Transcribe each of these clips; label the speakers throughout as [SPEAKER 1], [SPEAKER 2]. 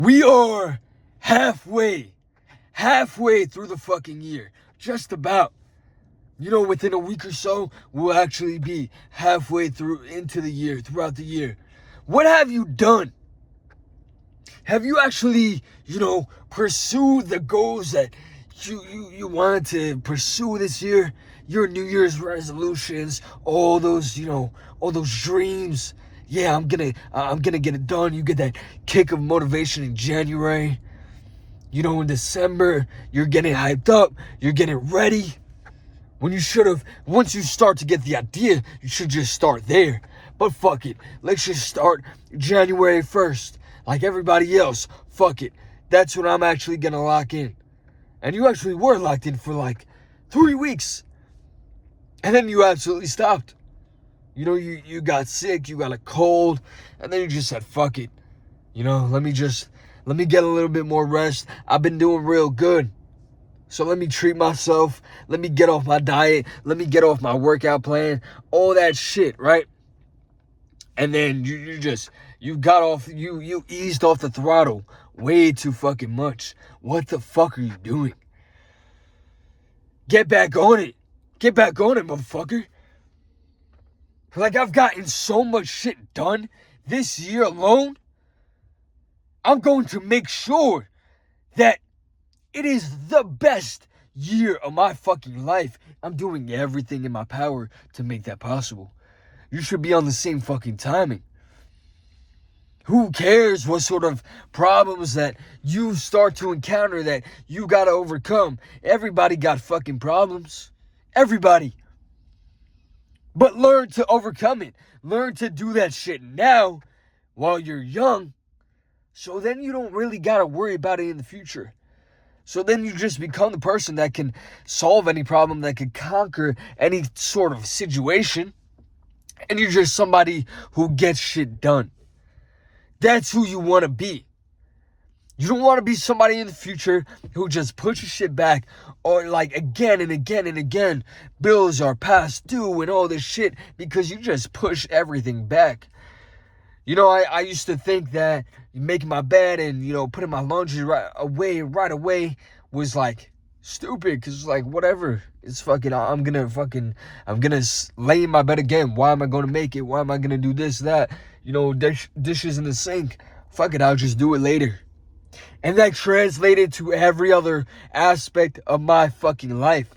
[SPEAKER 1] We are halfway through the fucking year. Just about. Within a week or so, we'll actually be halfway through throughout the year. What have you done? Have you actually, pursued the goals that you wanted to pursue this year? Your New Year's resolutions, all those dreams. Yeah, I'm gonna get it done. You get that kick of motivation in January. In December, you're getting hyped up, you're getting ready. When you should have, once you start to get the idea, you should just start there. But fuck it, let's just start January 1st. Like everybody else, fuck it. That's when I'm actually gonna lock in. And you actually were locked in for like 3 weeks. And then you absolutely stopped. You got sick, you got a cold, and then you just said, fuck it. Let me get a little bit more rest. I've been doing real good. So let me treat myself. Let me get off my diet. Let me get off my workout plan. All that shit, right? And then you eased off the throttle way too fucking much. What the fuck are you doing? Get back on it. Get back on it, motherfucker. Like, I've gotten so much shit done this year alone. I'm going to make sure that it is the best year of my fucking life. I'm doing everything in my power to make that possible. You should be on the same fucking timing. Who cares what sort of problems that you start to encounter that you gotta overcome? Everybody got fucking problems. Everybody. But learn to overcome it. Learn to do that shit now while you're young. So then you don't really gotta worry about it in the future. So then you just become the person that can solve any problem, that can conquer any sort of situation. And you're just somebody who gets shit done. That's who you want to be. You don't want to be somebody in the future who just pushes shit back, or like again and again and again, bills are past due and all this shit because you just push everything back. I used to think that making my bed and, putting my laundry right away was like stupid, because it's like, whatever. It's fucking, I'm gonna lay in my bed again. Why am I gonna make it? Why am I gonna do this, that? Dishes in the sink. Fuck it, I'll just do it later. And that translated to every other aspect of my fucking life.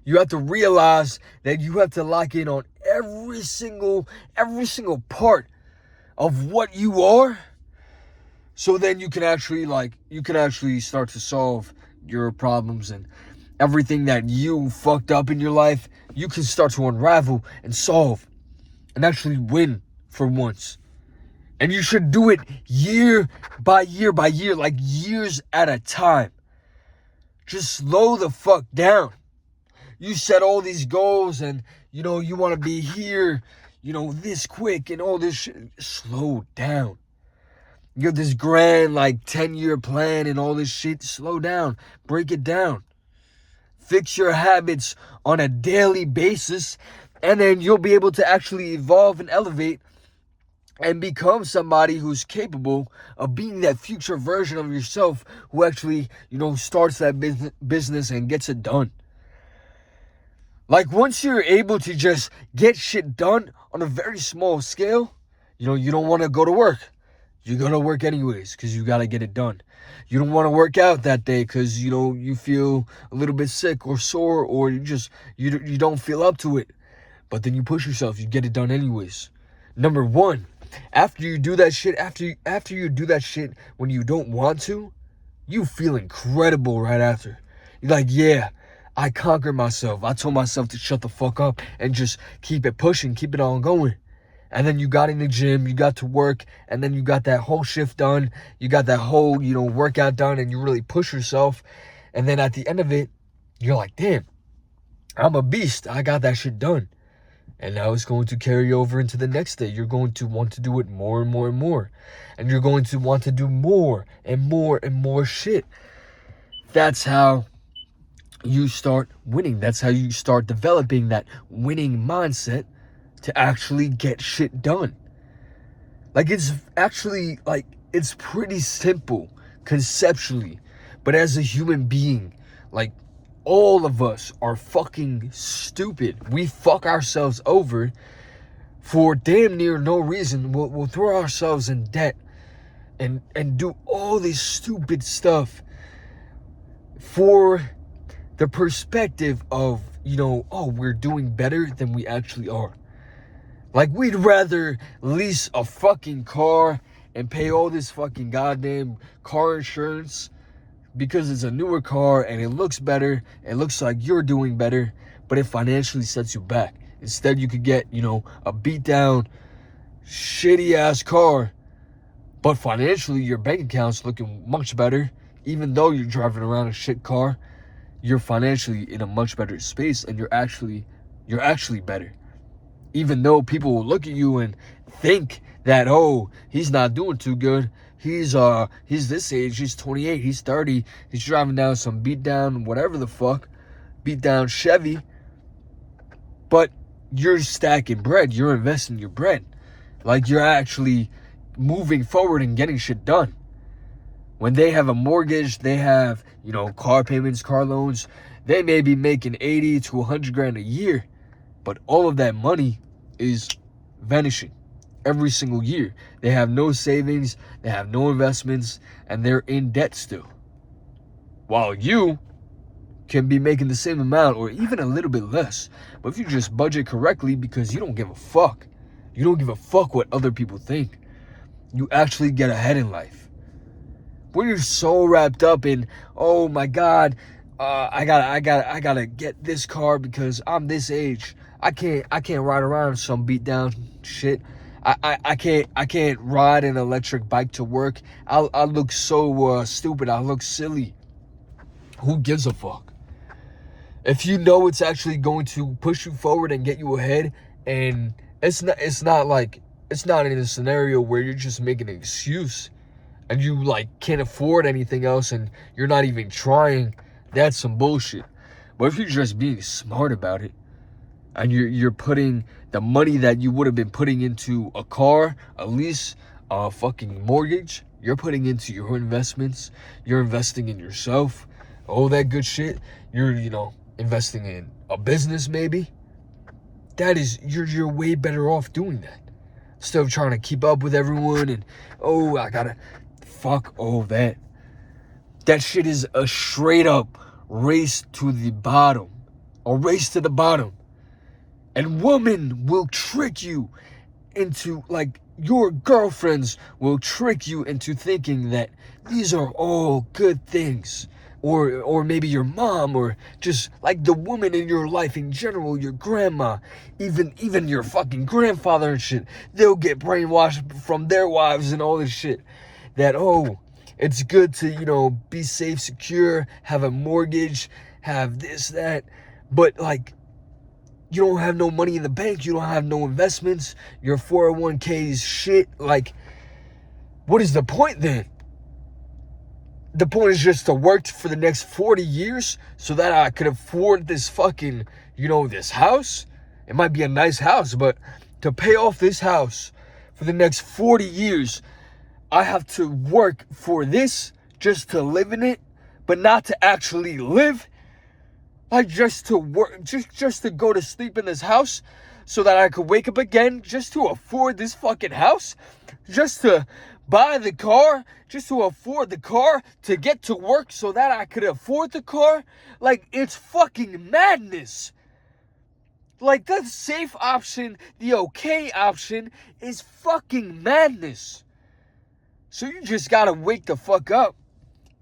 [SPEAKER 1] You have to realize that you have to lock in on every single part of what you are. So then you can actually start to solve your problems, and everything that you fucked up in your life, you can start to unravel and solve and actually win for once. And you should do it year by year by year, like years at a time. Just slow the fuck down. You set all these goals and, you want to be here, this quick and all this shit. Slow down. You have this grand, 10-year plan and all this shit. Slow down. Break it down. Fix your habits on a daily basis, and then you'll be able to actually evolve and elevate and become somebody who's capable of being that future version of yourself who actually, starts that business and gets it done. Like, once you're able to just get shit done on a very small scale, you don't want to go to work. You go to work anyways because you got to get it done. You don't want to work out that day because, you feel a little bit sick or sore, or you don't feel up to it. But then you push yourself. You get it done anyways. Number one, after you do that shit, after you do that shit when you don't want to, you feel incredible right after. You're like, yeah, I conquered myself. I told myself to shut the fuck up and just keep it pushing, keep it on going. And then you got in the gym, you got to work, and then you got that whole shift done. You got that whole, workout done, and you really push yourself. And then at the end of it, you're like, damn, I'm a beast. I got that shit done. And now it's going to carry over into the next day. You're going to want to do it more and more and more. And you're going to want to do more and more and more shit. That's how you start winning. That's how you start developing that winning mindset to actually get shit done. Like, it's actually, It's pretty simple conceptually, but as a human being, like, all of us are fucking stupid. We fuck ourselves over for damn near no reason. We'll throw ourselves in debt and do all this stupid stuff for the perspective of, oh, we're doing better than we actually are. Like, we'd rather lease a fucking car and pay all this fucking goddamn car insurance because it's a newer car and it looks better. It looks like you're doing better, but it financially sets you back. Instead, you could get, a beat down, shitty ass car, but financially your bank account's looking much better. Even though you're driving around a shit car, you're financially in a much better space, and you're actually better. Even though people will look at you and think that, oh, he's not doing too good. He's this age, he's 28, he's 30, he's driving down some beat down, whatever the fuck, beat down Chevy. But you're stacking bread, you're investing your bread. Like, you're actually moving forward and getting shit done. When they have a mortgage, they have, car payments, car loans, they may be making 80 to 100 grand a year, but all of that money is vanishing every single year. They have no savings, they have no investments, and they're in debt still. While you can be making the same amount or even a little bit less. But if you just budget correctly, because you don't give a fuck. You don't give a fuck what other people think. You actually get ahead in life. When you're so wrapped up in, oh my God, I gotta get this car because I'm this age. I can't ride around some beat down shit. I can't ride an electric bike to work. I look so stupid. I look silly. Who gives a fuck? If you know it's actually going to push you forward and get you ahead, and it's not in a scenario where you're just making an excuse and you can't afford anything else and you're not even trying, that's some bullshit. But if you're just being smart about it and you're putting the money that you would have been putting into a car, a lease, a fucking mortgage, you're putting into your investments, you're investing in yourself, all that good shit, you're investing in a business maybe, you're way better off doing that. Instead of trying to keep up with everyone and, oh, I gotta, fuck all that. That shit is a straight up race to the bottom. A race to the bottom. And women will trick you into, your girlfriends will trick you into thinking that these are all good things. Or maybe your mom, or just the woman in your life in general, your grandma, even your fucking grandfather and shit. They'll get brainwashed from their wives and all this shit. That, oh, it's good to, be safe, secure, have a mortgage, have this, that. But, you don't have no money in the bank. You don't have no investments. Your 401k is shit. What is the point then? The point is just to work for the next 40 years so that I could afford this fucking, this house. It might be a nice house, but to pay off this house for the next 40 years, I have to work for this just to live in it, but not to actually live. Just to work, just to go to sleep in this house so that I could wake up again just to afford this fucking house, just to buy the car, just to afford the car, to get to work so that I could afford the car. It's fucking madness. The safe option, the okay option is fucking madness. So you just gotta wake the fuck up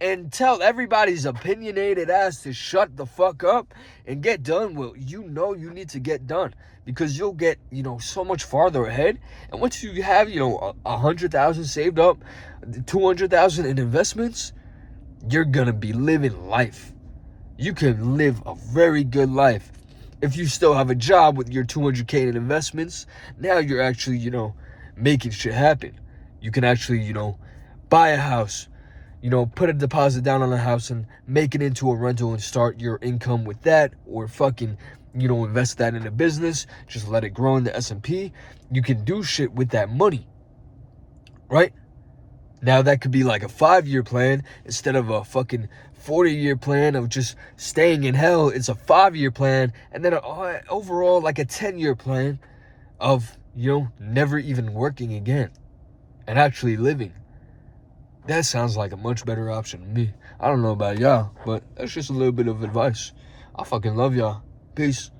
[SPEAKER 1] and tell everybody's opinionated ass to shut the fuck up and get done what you need to get done, because you'll get so much farther ahead. And once you have 100,000 saved up, 200,000 in investments, you're gonna be living life. You can live a very good life if you still have a job with your 200k in investments. Now you're actually making shit happen. You can actually buy a house, put a deposit down on a house and make it into a rental and start your income with that, or fucking, invest that in a business, just let it grow in the S&P. You can do shit with that money, right? Now that could be like a 5-year plan instead of a fucking 40-year plan of just staying in hell. It's a 5-year plan, and then overall like a 10-year plan of, never even working again and actually living. That sounds like a much better option to me. I don't know about y'all, but that's just a little bit of advice. I fucking love y'all. Peace.